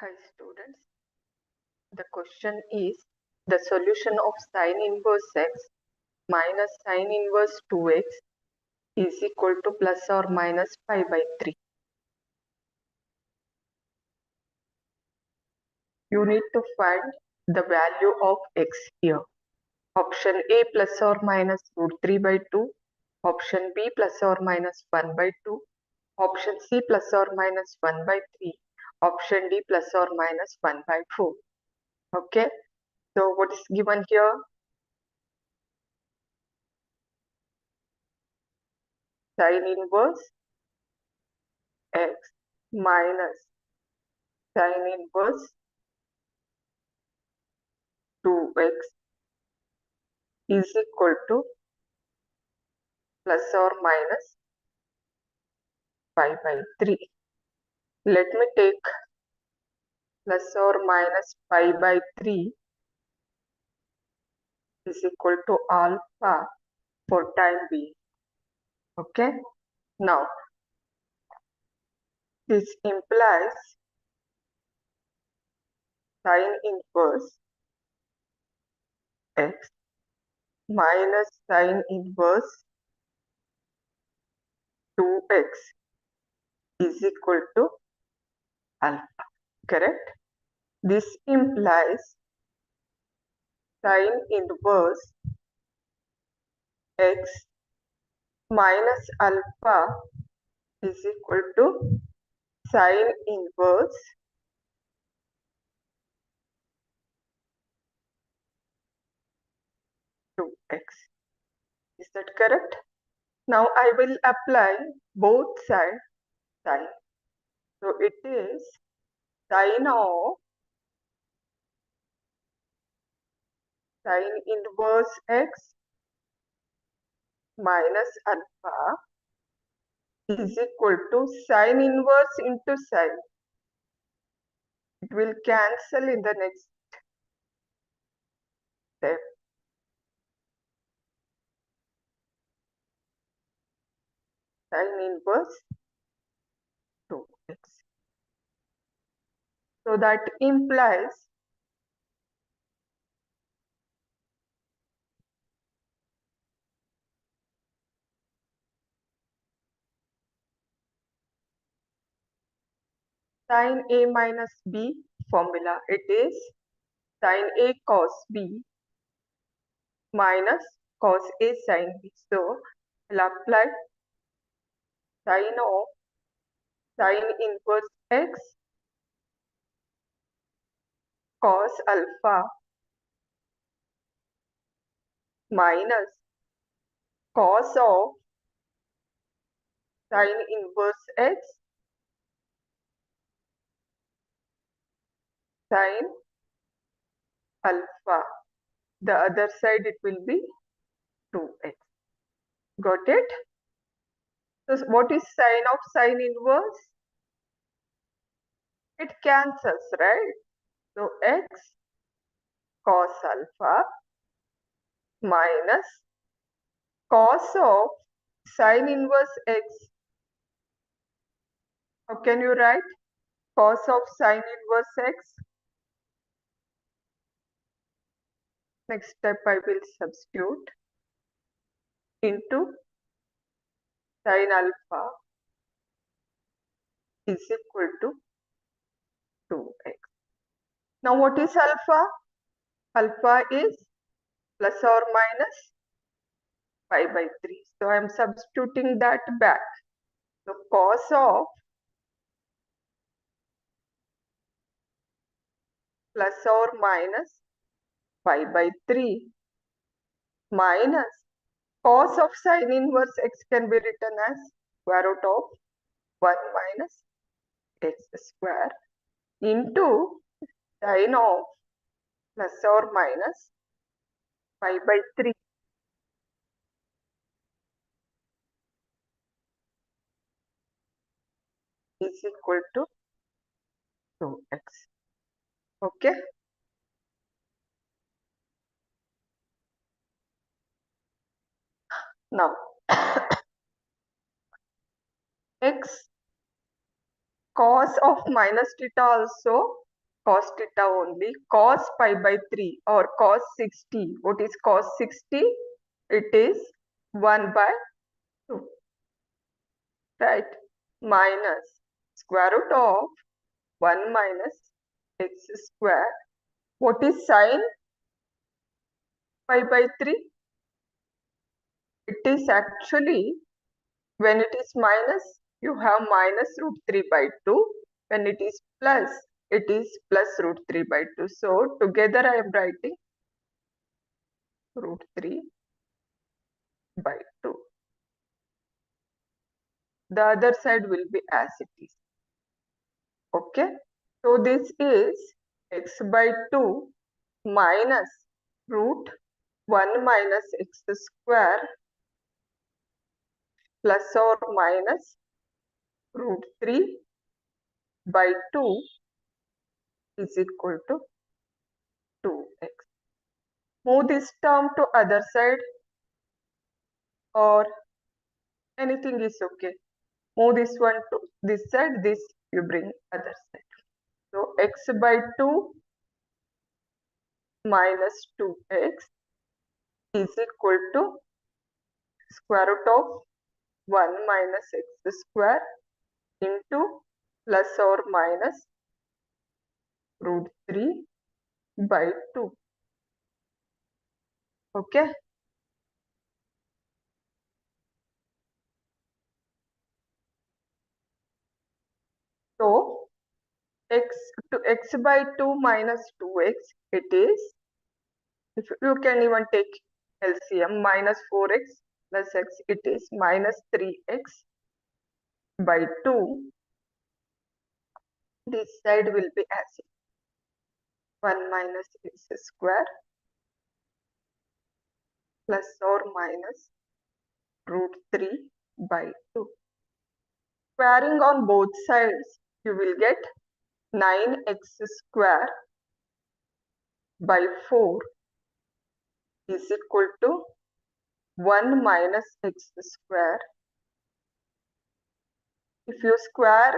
Hi students, the question is the solution of sine inverse x minus sine inverse 2x is equal to plus or minus pi by 3. You need to find the value of x here. Option A plus or minus root 3 by 2, option B plus or minus 1 by 2, option C plus or minus 1 by 3, option D plus or minus 1 by 4. Okay, so what is given here? Sine inverse x minus sine inverse 2x is equal to plus or minus pi by 3. Let me take plus or minus pi by 3 is equal to alpha for time being. Okay. Now, this implies sine inverse x minus sine inverse 2x is equal to alpha. Correct? This implies sine inverse x minus alpha is equal to sine inverse 2x. Is that correct? Now I will apply both sides sine. So it is sine of sine inverse x minus alpha is equal to sine inverse into sine. It will cancel in the next step. Sine inverse 2x. So that implies sine A minus B formula. It is sine A cos B minus cos A sin B. So I'll apply sine of sine inverse x cos alpha minus cos of sine inverse x sine alpha. The other side it will be 2x. Got it? So what is sine of sine inverse? It cancels, right? So x cos alpha minus cos of sine inverse x. How can you write cos of sine inverse x? Next step I will substitute into sine alpha is equal to 2x. Now what is alpha? Alpha is plus or minus pi by 3. So I am substituting that back. So cos of plus or minus pi by 3 minus cos of sine inverse x can be written as square root of 1 minus x square into sine of plus or minus pi by 3 is equal to 2x. Okay. Now x cos of minus theta also cos theta only, cos pi by 3 or cos 60. What is cos 60? It is 1 by 2, right? Minus square root of 1 minus x square. What is sine pi by 3? It is actually, when it is minus, you have minus root 3 by 2. When it is plus, it is plus root 3 by 2. So together I am writing root 3 by 2. The other side will be as it is. Okay. So this is x by 2 minus root 1 minus x square plus or minus root 3 by 2 is equal to 2x. Move this term to other side or anything is okay. Move this one to this side, this you bring other side. So x by 2 minus 2x is equal to square root of 1 minus x square into plus or minus root 3 by 2. Okay. So x to x by 2 minus 2x, it is, if you can even take LCM, minus 4x plus x, it is minus 3x by 2. This side will be as 1 minus x square plus or minus root 3 by 2. Squaring on both sides, you will get 9x square by 4 is equal to 1 minus x square. If you square,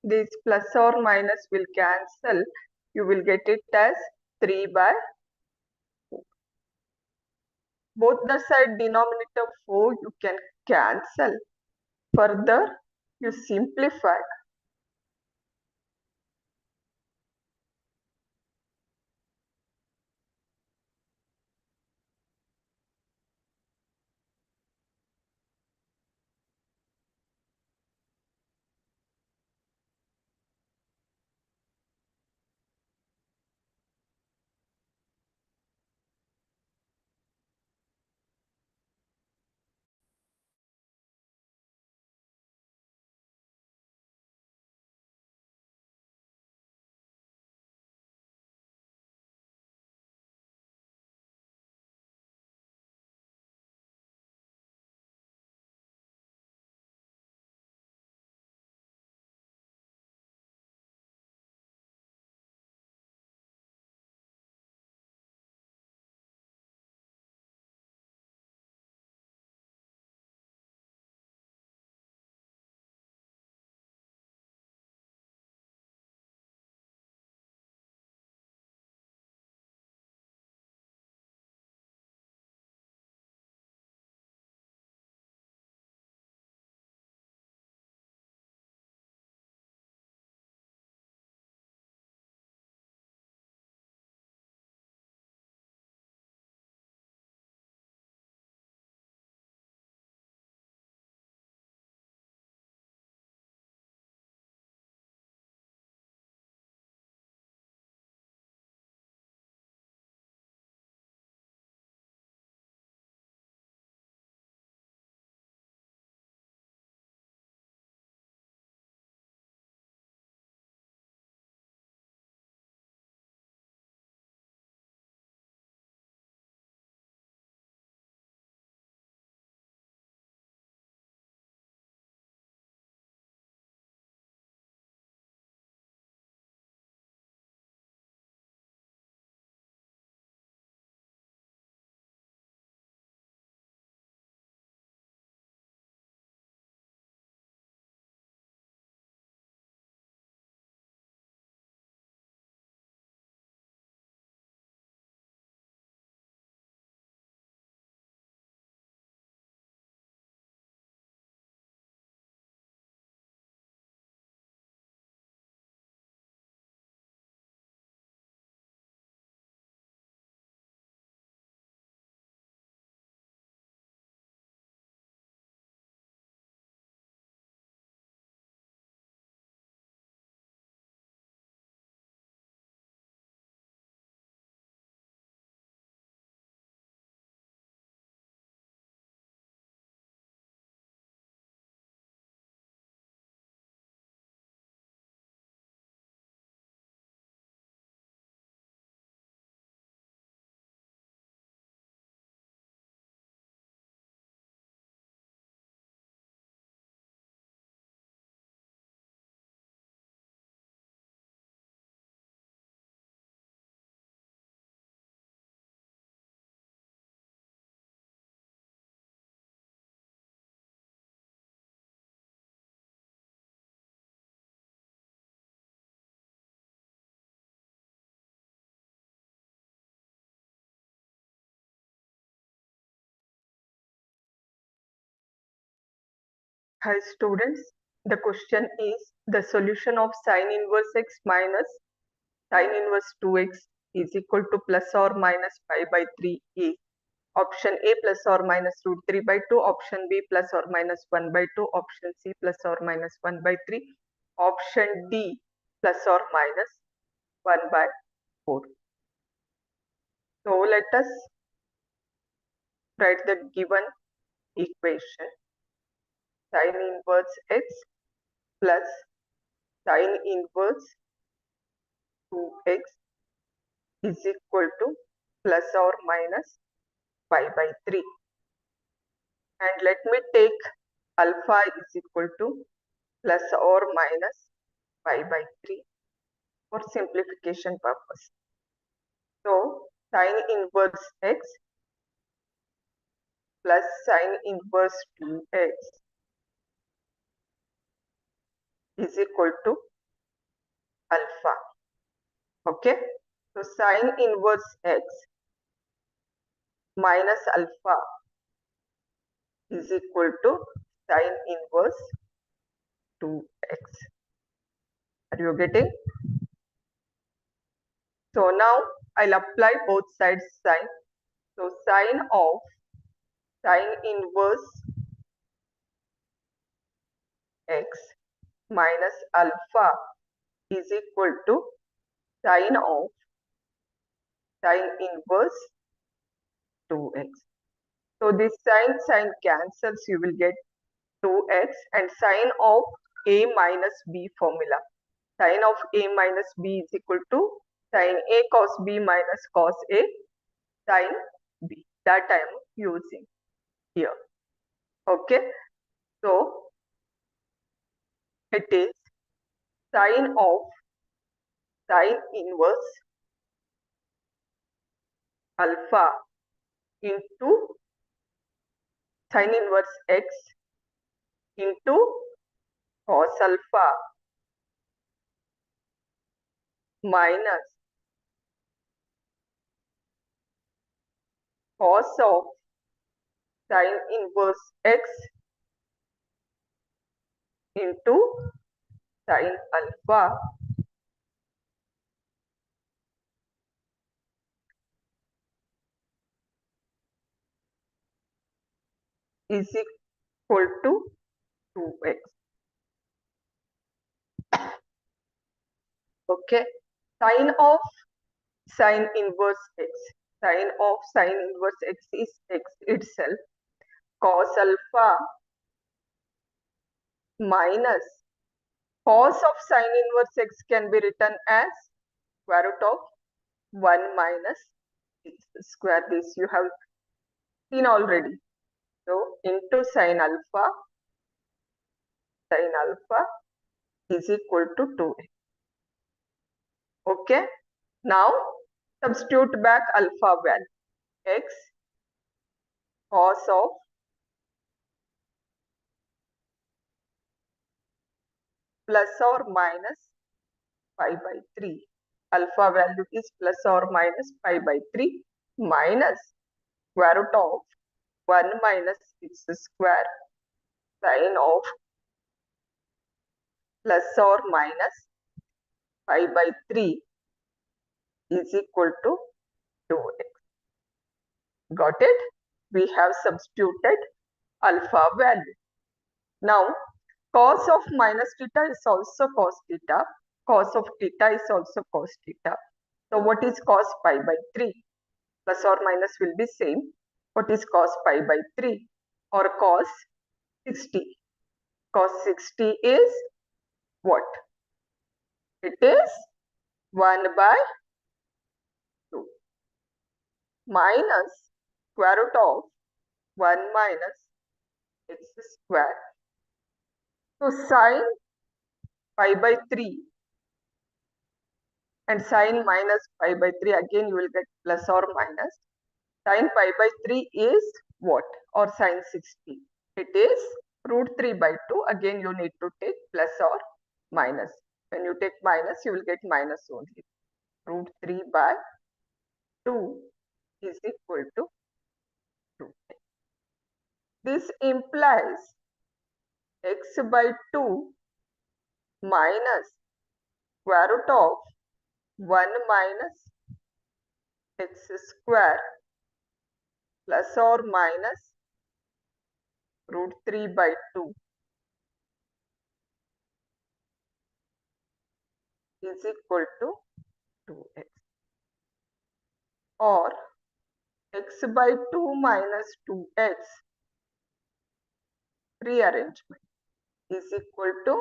this plus or minus will cancel. You will get it as 3 by 4. Both the side denominator 4 you can cancel. Further, you simplify. Hi students, the question is the solution of sine inverse x minus sine inverse 2x is equal to plus or minus pi by 3 is option A plus or minus root 3 by 2, option B plus or minus 1 by 2, option C plus or minus 1 by 3, option D plus or minus 1 by 4. So let us write the given equation. Sine inverse x plus sine inverse 2x is equal to plus or minus pi by 3. And let me take alpha is equal to plus or minus pi by 3 for simplification purpose. So sine inverse x plus sine inverse 2x is equal to alpha. Okay. So sine inverse x minus alpha is equal to sine inverse 2x. Are you getting? So now I'll apply both sides sine. So sine of sine inverse x minus alpha is equal to sine of sine inverse 2x. So this sine cancels, you will get 2x and sine of a minus b formula. Sine of a minus b is equal to sine a cos b minus cos a sine b. That I am using here. Okay. So it is sine of sine inverse alpha into sine inverse x into cos alpha minus cos of sine inverse x into sine alpha is equal to 2x. Okay. Sine of sine inverse x. Sine of sine inverse x is x itself. Cos alpha minus cos of sine inverse x can be written as square root of 1 minus x square. This you have seen already. So into sine alpha is equal to 2x. Okay. Now substitute back alpha value. X cos of plus or minus pi by 3. Alpha value is plus or minus pi by 3 minus square root of 1 minus x square sine of plus or minus pi by 3 is equal to 2x. Got it? We have substituted alpha value. Now cos of minus theta is also cos theta. Cos of theta is also cos theta. So what is cos pi by 3? Plus or minus will be same. What is cos pi by 3 or cos 60? Cos 60 is what? It is 1 by 2 minus square root of 1 minus x square. So sine pi by 3 and sine minus pi by 3, again you will get plus or minus. Sine pi by 3 is what? Or sine 60? It is root 3 by 2. Again you need to take plus or minus. When you take minus, you will get minus only. Root 3 by 2 is equal to 2. This implies x by 2 minus square root of 1 minus x square plus or minus root 3 by 2 is equal to 2x, or x by 2 minus 2x rearrangement is equal to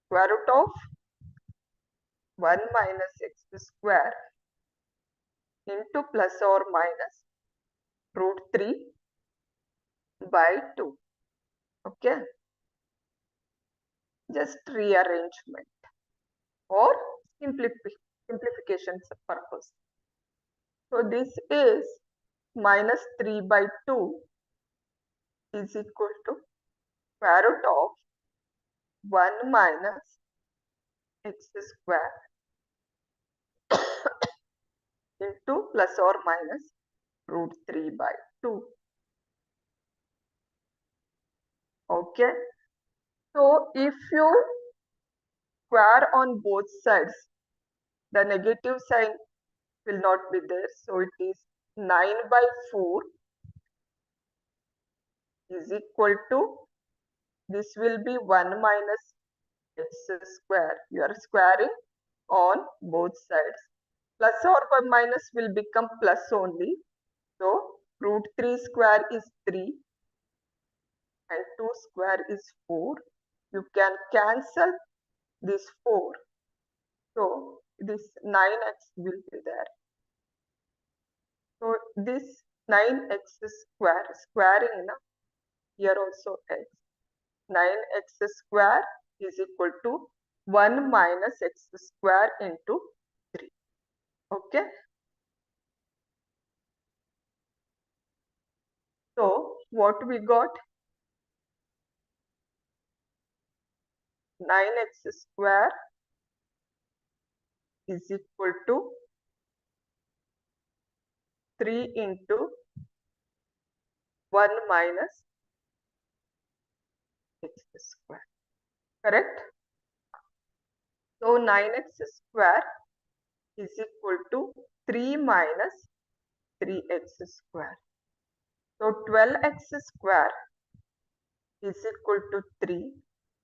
square root of 1 minus x square into plus or minus root 3 by 2. Okay, just rearrangement or simplification purpose. So this is minus 3 by 2 is equal to square root of 1 minus x square into plus or minus root 3 by 2. Okay, so if you square on both sides, the negative sign will not be there. So it is 9 by 4 is equal to, this will be 1 minus x square. You are squaring on both sides. Plus or minus will become plus only. So root 3 square is 3 and 2 square is 4. You can cancel this 4. So this 9x will be there. So this 9x square, squaring now, here also x. 9x square is equal to 1 minus x square into 3. Okay. So what we got? 9x square is equal to 3 into 1 minus x square. Correct? So 9x square is equal to 3 minus 3x square. So 12x square is equal to 3,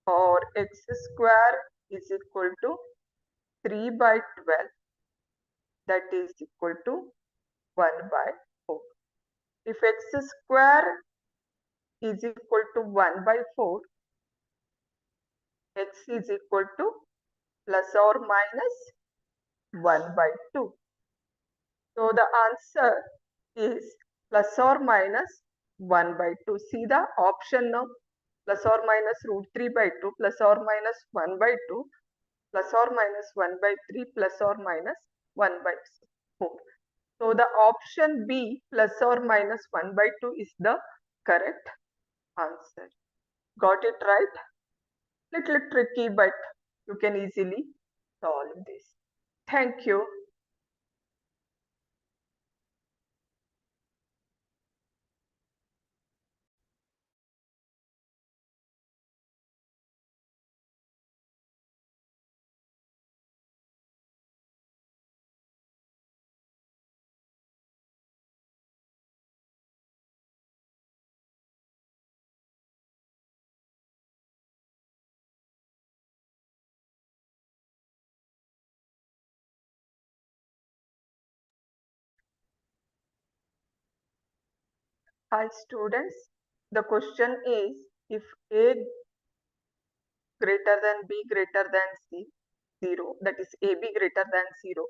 or x square is equal to 3 by 12, that is equal to 1 by 4. If x square is equal to 1 by 4, x is equal to plus or minus 1 by 2. So the answer is plus or minus 1 by 2. See the option now, plus or minus root 3 by 2, plus or minus 1 by 2, plus or minus 1 by 3, plus or minus 1 by 4. So the option B, plus or minus 1 by 2, is the correct answer. Got it right? Little tricky, but you can easily solve this. Thank you. Hi students, the question is, if A greater than B greater than C, 0, that is AB greater than 0,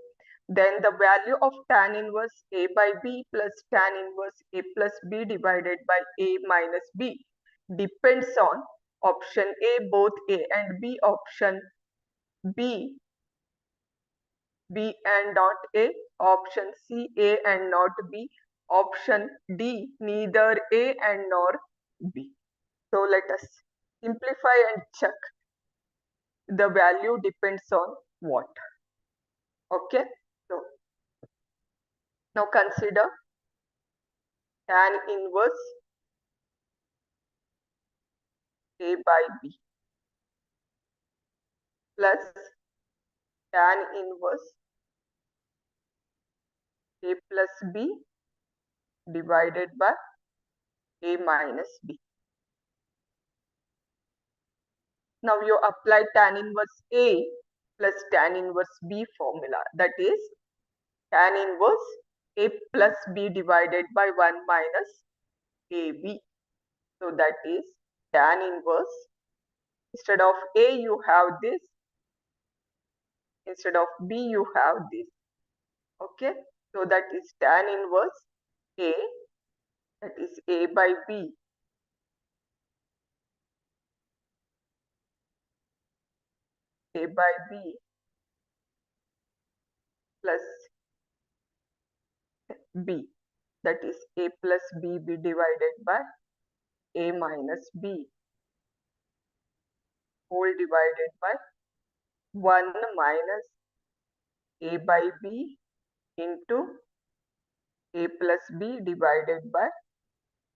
then the value of tan inverse A by B plus tan inverse A plus B divided by A minus B depends on option A, both A and B, option B, B and not A, option C, A and not B, option D, neither A and nor B. So let us simplify and check the value depends on what. Okay, so now consider tan inverse A by B plus tan inverse A plus B divided by A minus B. Now you apply tan inverse A plus tan inverse B formula, that is tan inverse A plus B divided by 1 minus AB. So that is tan inverse, instead of A you have this, instead of B you have this. Okay, so that is tan inverse A, that is A by B plus B, that is A plus B divided by A minus B whole divided by 1 minus A by B into A plus B divided by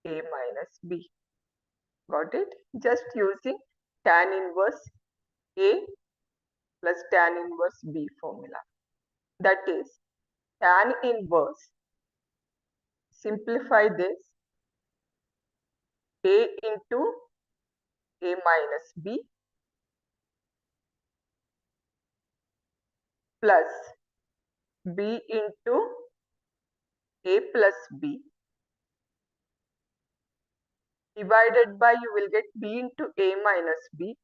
A minus B. Got it? Just using tan inverse A plus tan inverse B formula. That is tan inverse, simplify this, A into A minus B plus B into A plus B divided by, you will get B into A minus B.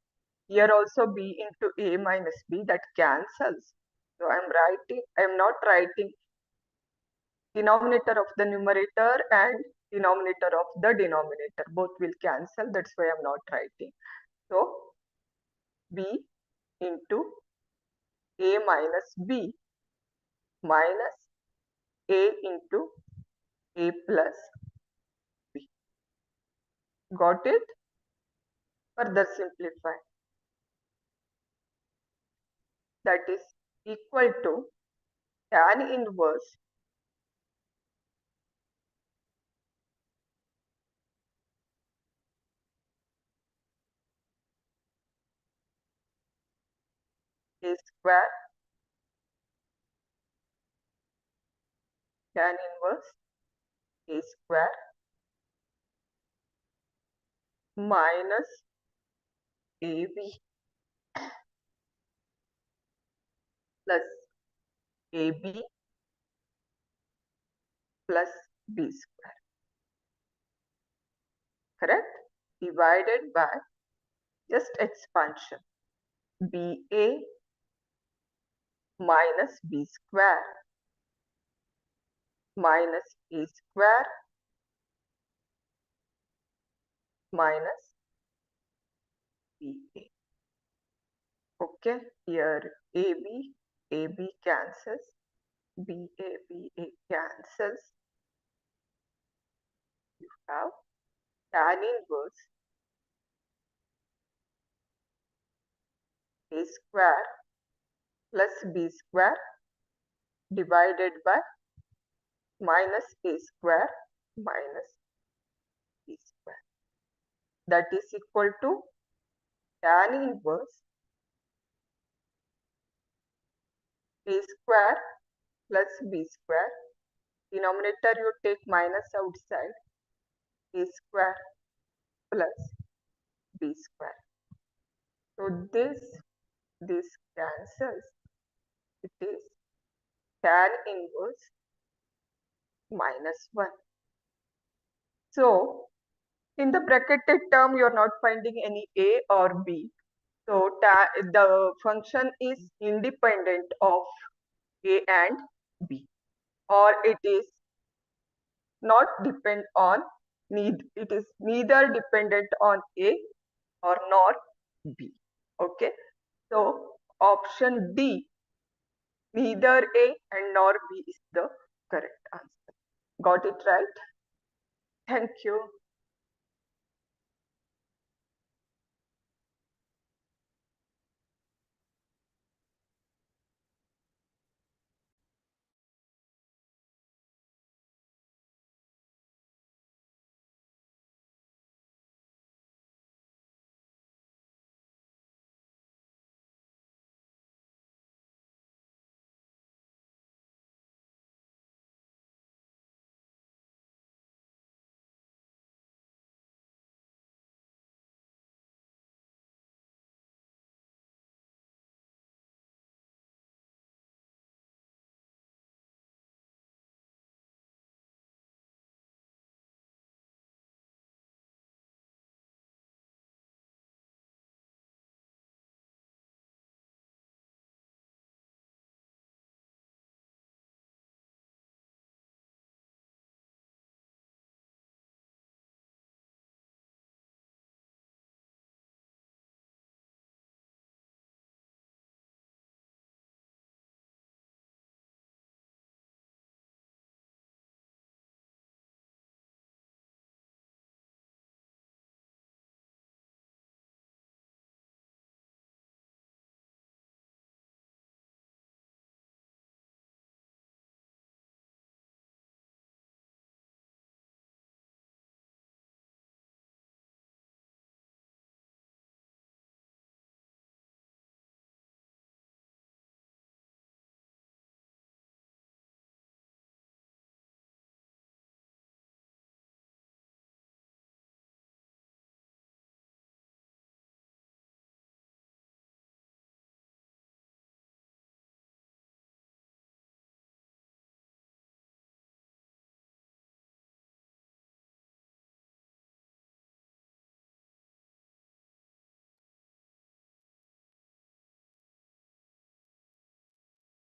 Here also B into A minus B, that cancels. So I am not writing denominator of the numerator and denominator of the denominator. Both will cancel. That's why I am not writing. So B into A minus B minus A into A plus B. Got it? Further simplify. That is equal to tan inverse A square tan inverse A square minus AB plus AB plus B square. Correct? Divided by just expansion. BA minus B square minus A square minus BA. Okay, here AB cancels, BA cancels. You have tan inverse A square plus B square divided by minus A square minus B square. That is equal to tan inverse A square plus B square. Denominator you take minus outside, A square plus B square. So this cancels. It is tan inverse minus 1. So in the bracketed term, you are not finding any A or B. So the function is independent of A and B, or it is not depend on it is neither dependent on A or not B. Okay. So option D, neither A and nor B is the correct answer. Got it right? Thank you.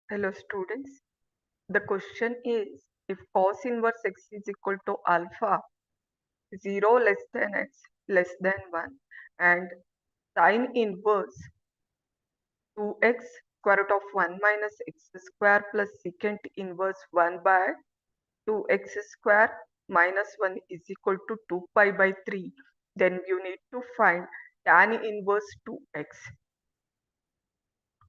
Hello students. The question is, if cos inverse x is equal to alpha 0 less than x less than 1 and sine inverse 2x square root of 1 minus x square plus secant inverse 1 by 2x square minus 1 is equal to 2 pi by 3, then you need to find tan inverse 2x.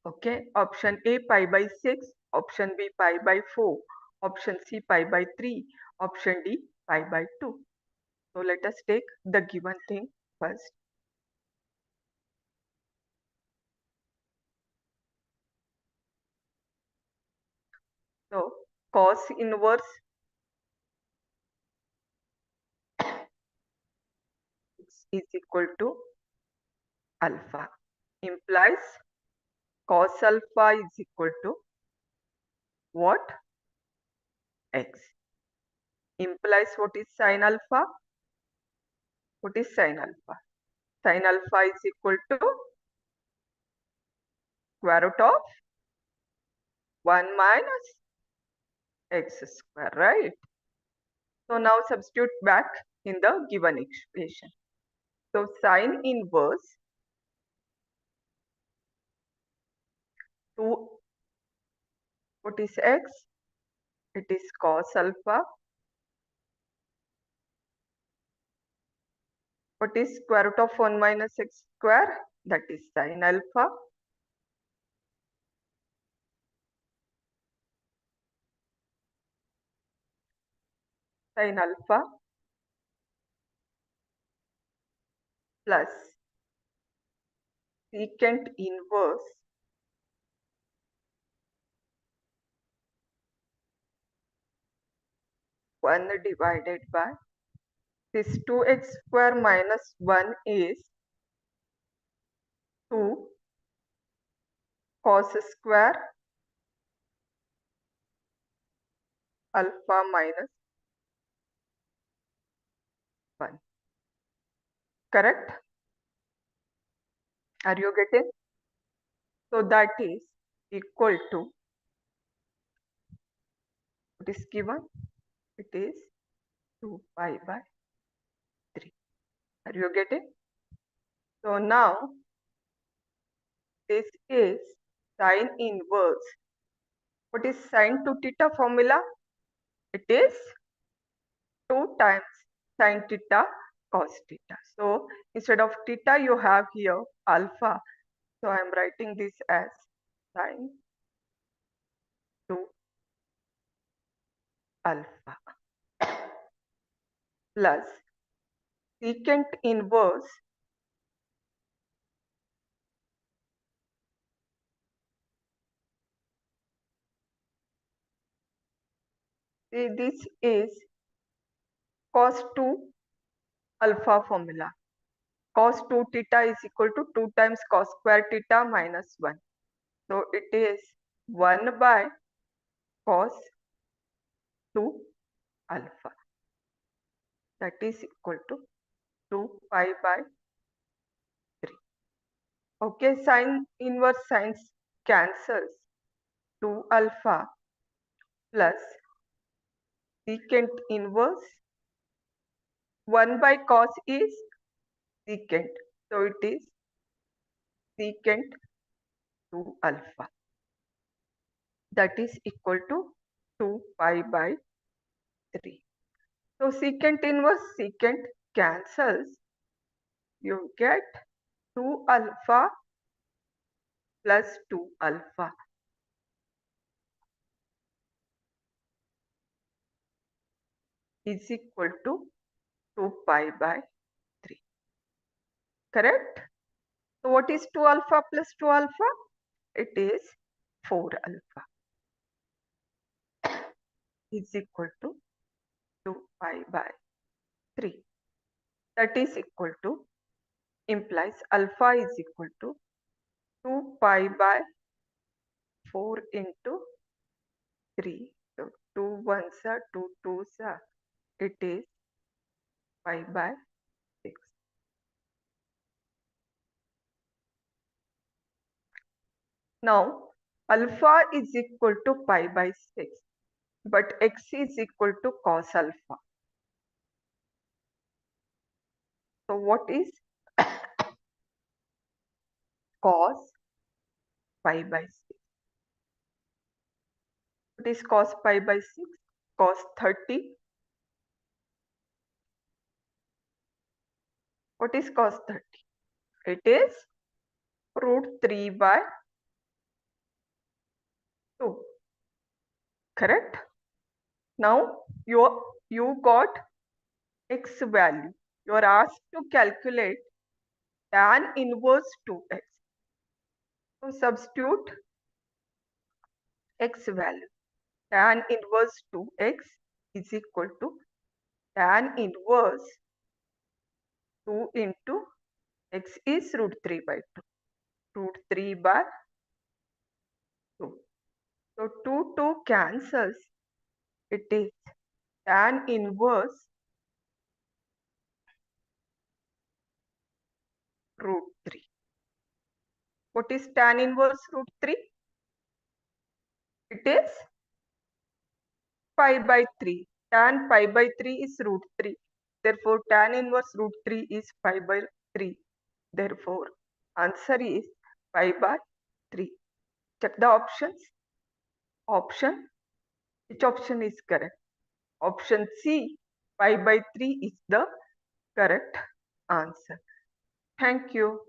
Okay, option A pi by 6, option B pi by 4, option C pi by 3, option D pi by 2. So let us take the given thing first. So cos inverse is equal to alpha, implies cos alpha is equal to what? X. Implies what is sin alpha? What is sin alpha? Sin alpha is equal to square root of 1 minus x square, right? So now substitute back in the given expression. So sine inverse 2, what is x? It is cos alpha. What is square root of 1 minus x square? That is sin alpha. Sin alpha plus secant inverse 1 divided by this 2x square minus 1 is 2 cos square alpha minus 1. Correct? Are you getting? So that is equal to, what is given? It is 2 pi by 3. Are you getting? So now this is sine inverse. What is sine to theta formula? It is 2 times sine theta cos theta. So instead of theta you have here alpha. So I am writing this as sine 2 alpha plus secant inverse this is cos 2 alpha formula. Cos 2 theta is equal to 2 times cos square theta minus 1. So it is 1 by cos 2 alpha. That is equal to 2 pi by 3. Okay, sine inverse sines cancels. 2 alpha plus secant inverse 1 by cos is secant. So it is secant 2 alpha. That is equal to 2 pi by 3. So secant inverse secant cancels. You get 2 alpha plus 2 alpha is equal to 2 pi by 3. Correct? So what is 2 alpha plus 2 alpha? It is 4 alpha is equal to 2 pi by 3. That is equal to, implies alpha is equal to 2 pi by 4 into 3. So 2 ones are 2 twos are. It is pi by 6. Now alpha is equal to pi by 6, but x is equal to cos alpha. So what is cos pi by 6? What is cos pi by 6? Cos 30. What is cos 30? It is root 3 by 2. Correct? Now you got x value. You are asked to calculate tan inverse 2x. So substitute x value. Tan inverse 2x is equal to tan inverse 2 into x is root 3 by 2. Root 3 by 2. So 2 cancels. It is tan inverse root 3. What is tan inverse root 3? It is pi by 3. Tan pi by 3 is root 3. Therefore, tan inverse root 3 is pi by 3. Therefore, answer is pi by 3. Check the options. Which option is correct? Option C, pi by 3 is the correct answer. Thank you.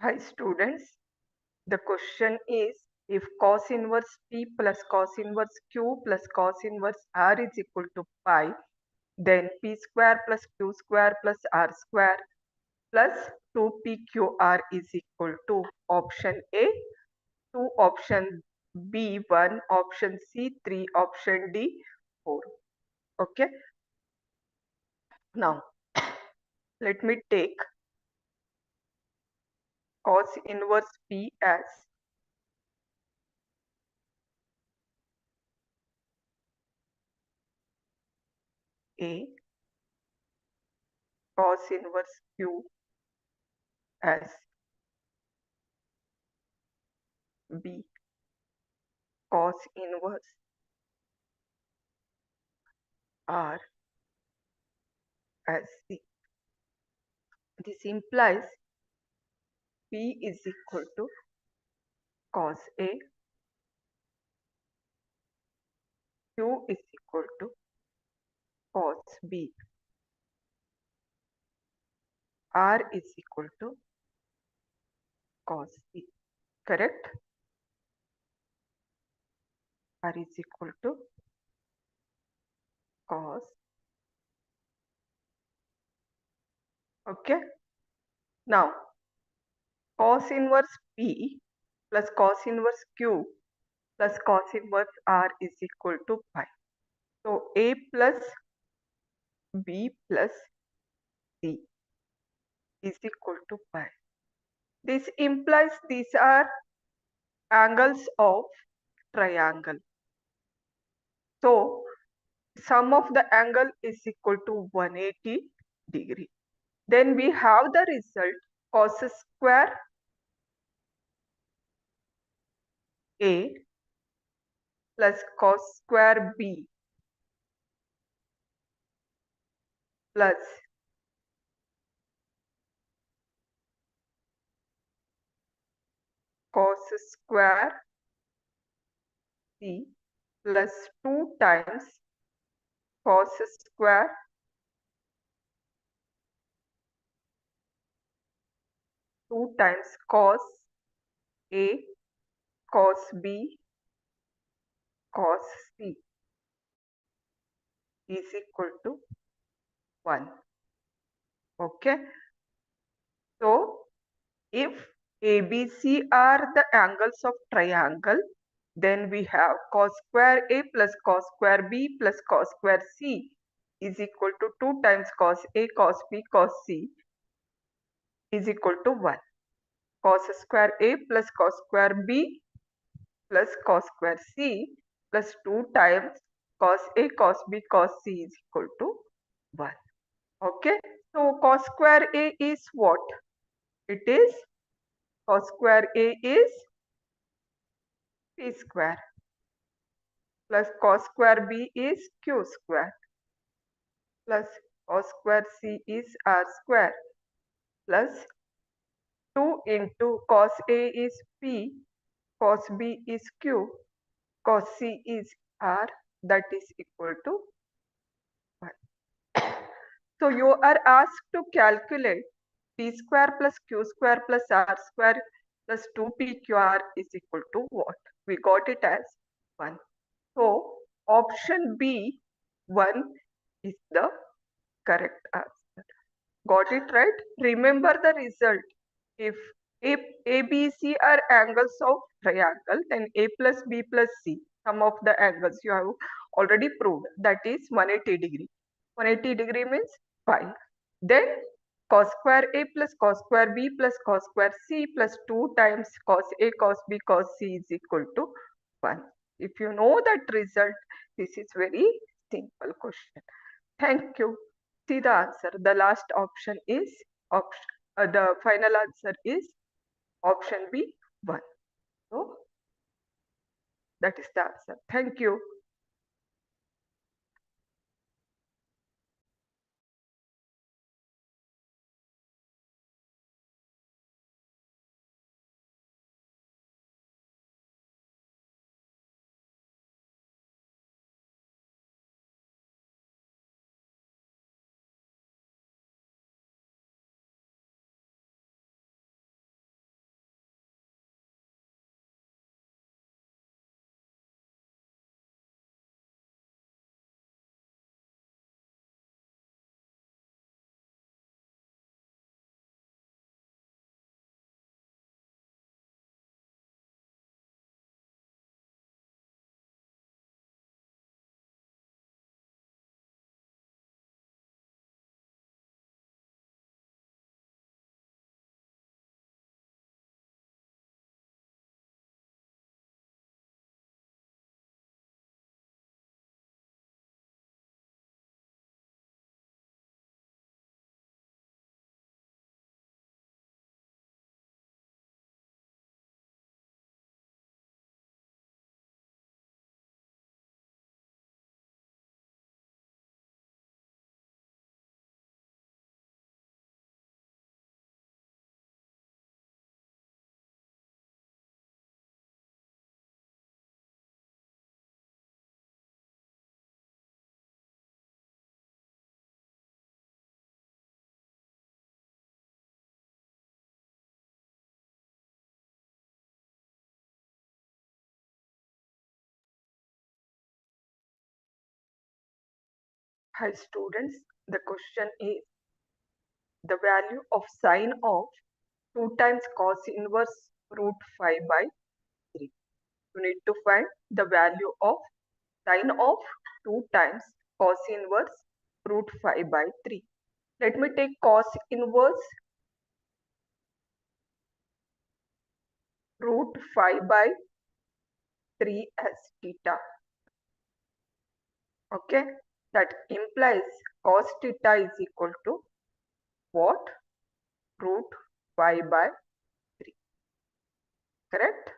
Hi students, the question is if cos inverse P plus cos inverse Q plus cos inverse R is equal to pi, then P square plus Q square plus R square plus 2PQR is equal to option A 2, option B 1, option C 3, option D 4. Okay. Now let me take cos inverse P as A, cos inverse Q as B, cos inverse R as C. This implies P is equal to cos A, Q is equal to cos B, R is equal to cos C. Correct? R is equal to cos. Okay. Now, cos inverse P plus cos inverse Q plus cos inverse R is equal to pi. So, A plus B plus C is equal to pi. This implies these are angles of triangle. So, sum of the angle is equal to 180 degree. Then we have the result cos square A plus cos square B plus cos square C plus 2 times cos square cos A cos B cos C is equal to 1. Okay. So, if ABC are the angles of triangle, then we have cos square A plus cos square B plus cos square C is equal to 2 times cos A cos B cos C is equal to 1. Cos square A plus cos square B plus cos square C plus 2 times cos A cos B cos C is equal to 1. Okay. So cos square A is what? It is cos square A is P square plus cos square B is Q square plus cos square C is R square plus 2 into cos A is P, cos B is Q, cos C is R, that is equal to 1. So you are asked to calculate P square plus Q square plus R square plus 2PQR is equal to what? We got it as 1. So option B, 1 is the correct answer. Got it right? Remember the result. If A, B, C are angles of triangle, then A plus B plus C, sum of the angles you have already proved, that is 180 degree. 180 degree means pi. Then cos square A plus cos square B plus cos square C plus 2 times cos A cos B cos C is equal to 1. If you know that result, this is very simple question. Thank you. See the answer. The last option is option. The final answer is option B, 1. So that is the answer. Thank you. Hi students, the question is the value of sine of 2 times cos inverse root 5 by 3. You need to find the value of sine of 2 times cos inverse root 5 by 3. Let me take cos inverse root 5 by 3 as theta. Okay, that implies cos theta is equal to what? Root 5 by 3. Correct?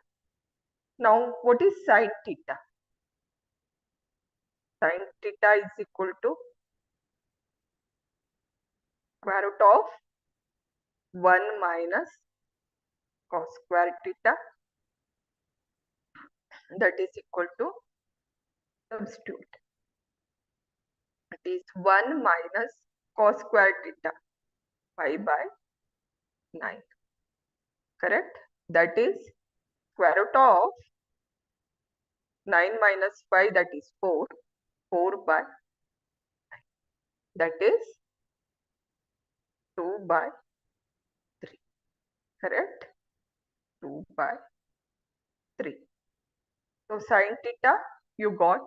Now, what is sine theta? Sine theta is equal to square root of 1 minus cos square theta, that is equal to, substitute, it is 1 minus cos square theta 5 by 9. Correct? That is square root of 9 minus 5, that is 4. 4 by 9, that is 2 by 3. Correct? 2 by 3. So sine theta you got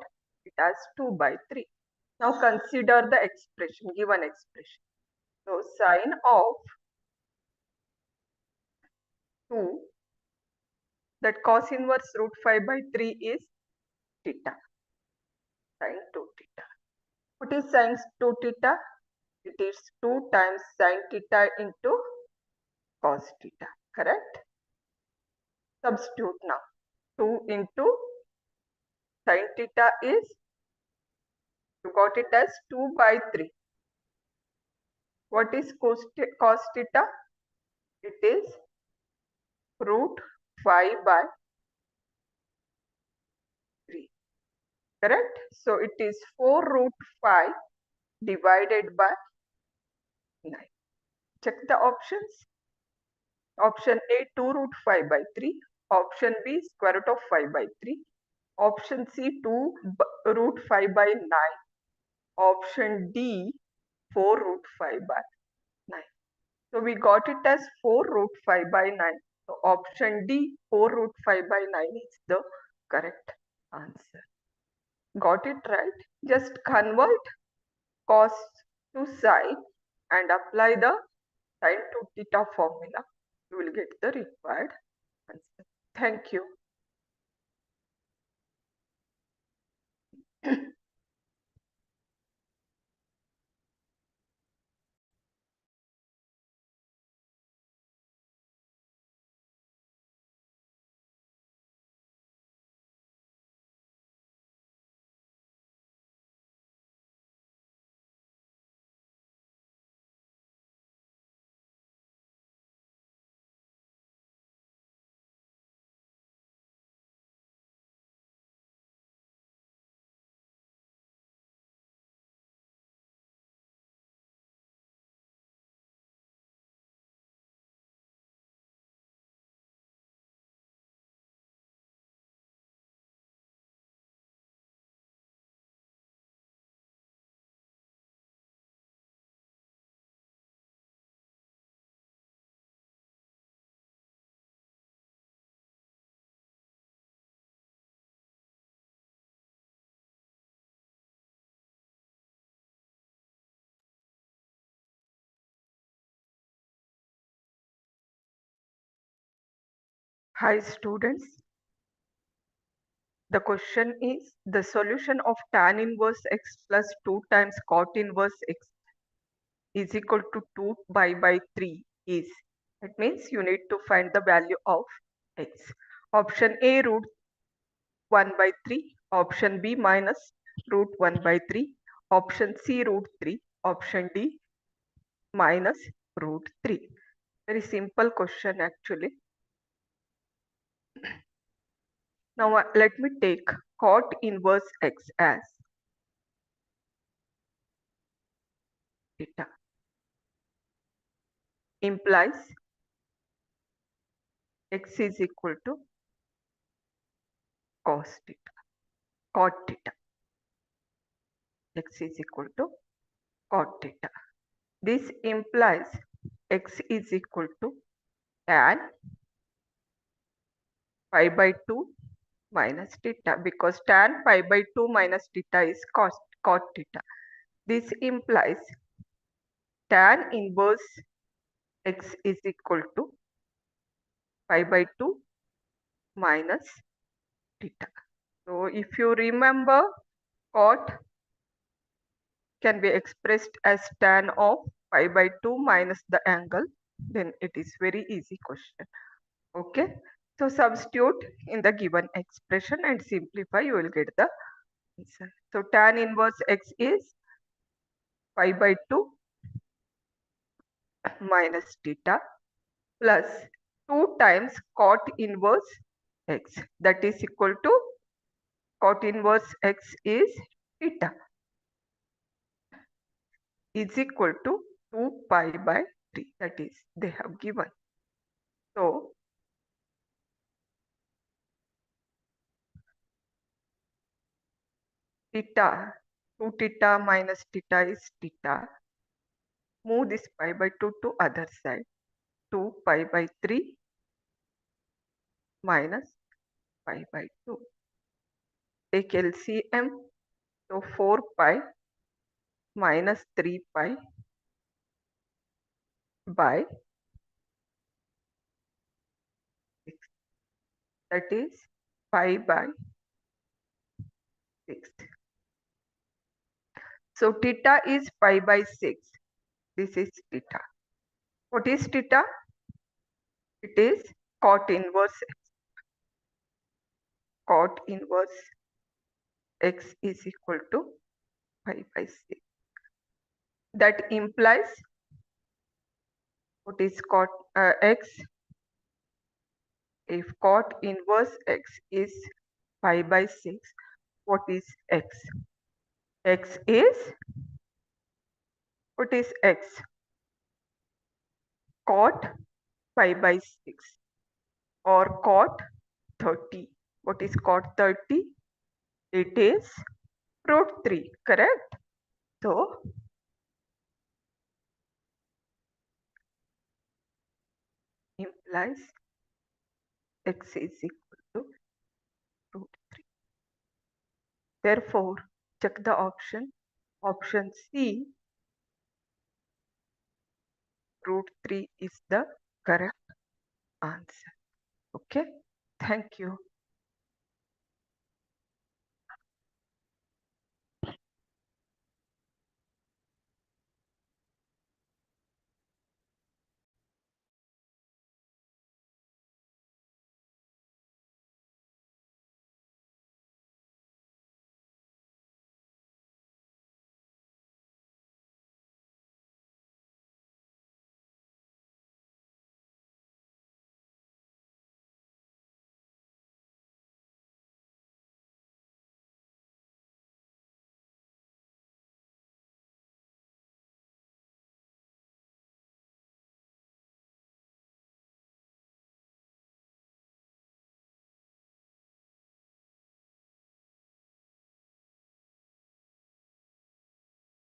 it as 2 by 3. Now consider the expression, given expression. So sine of 2, that cos inverse root 5 by 3 is theta, sine 2 theta. What is sine 2 theta? It is 2 times sine theta into cos theta. Correct? Substitute now. 2 into sine theta is, you got it as 2 by 3. What is cos theta? It is root 5 by 3. Correct? So it is 4 root 5 divided by 9. Check the options. Option A 2 root 5 by 3. Option B square root of 5 by 3. Option C 2 root 5 by 9. Option D 4 root 5 by 9. So we got it as 4 root 5 by 9. So option D 4 root 5 by 9 is the correct answer. Got it right? Just convert cos to sine and apply the sine to theta formula. You will get the required answer. Thank you. Hi students. The question is the solution of tan inverse x plus 2 times cot inverse x is equal to 2 by 3 is. That means you need to find the value of x. Option A root 1 by 3. Option B minus root 1 by 3. Option C root 3. Option D minus root 3. Very simple question actually. Now let me take cot inverse x as theta. Implies x is equal to cos theta, cot theta. x is equal to cot theta. This implies x is equal to tan pi by 2 minus theta, because tan pi by 2 minus theta is cot theta. This implies tan inverse x is equal to pi by 2 minus theta. So if you remember, cot can be expressed as tan of pi by 2 minus the angle, then it is very easy question. Okay, so substitute in the given expression and simplify, you will get the answer. So tan inverse x is pi by 2 minus theta plus 2 times cot inverse x, that is equal to cot inverse x is theta, is equal to 2 pi by 3, that is they have given. So theta, 2 theta minus theta is theta. Move this pi by 2 to other side. 2 pi by 3 minus pi by 2. Take LCM. So 4 pi minus 3 pi by 6. That is pi by 6. So theta is pi by 6. This is theta. What is theta? It is cot inverse x. Cot inverse x is equal to pi by 6. That implies, what is cot x? If cot inverse x is pi by 6, what is x? X is, what is x? Cot pi by 6 or cot 30. What is cot 30? It is root 3, correct? So implies x is equal to root 3. Therefore, check the option. Option C, root 3 is the correct answer. Okay, thank you.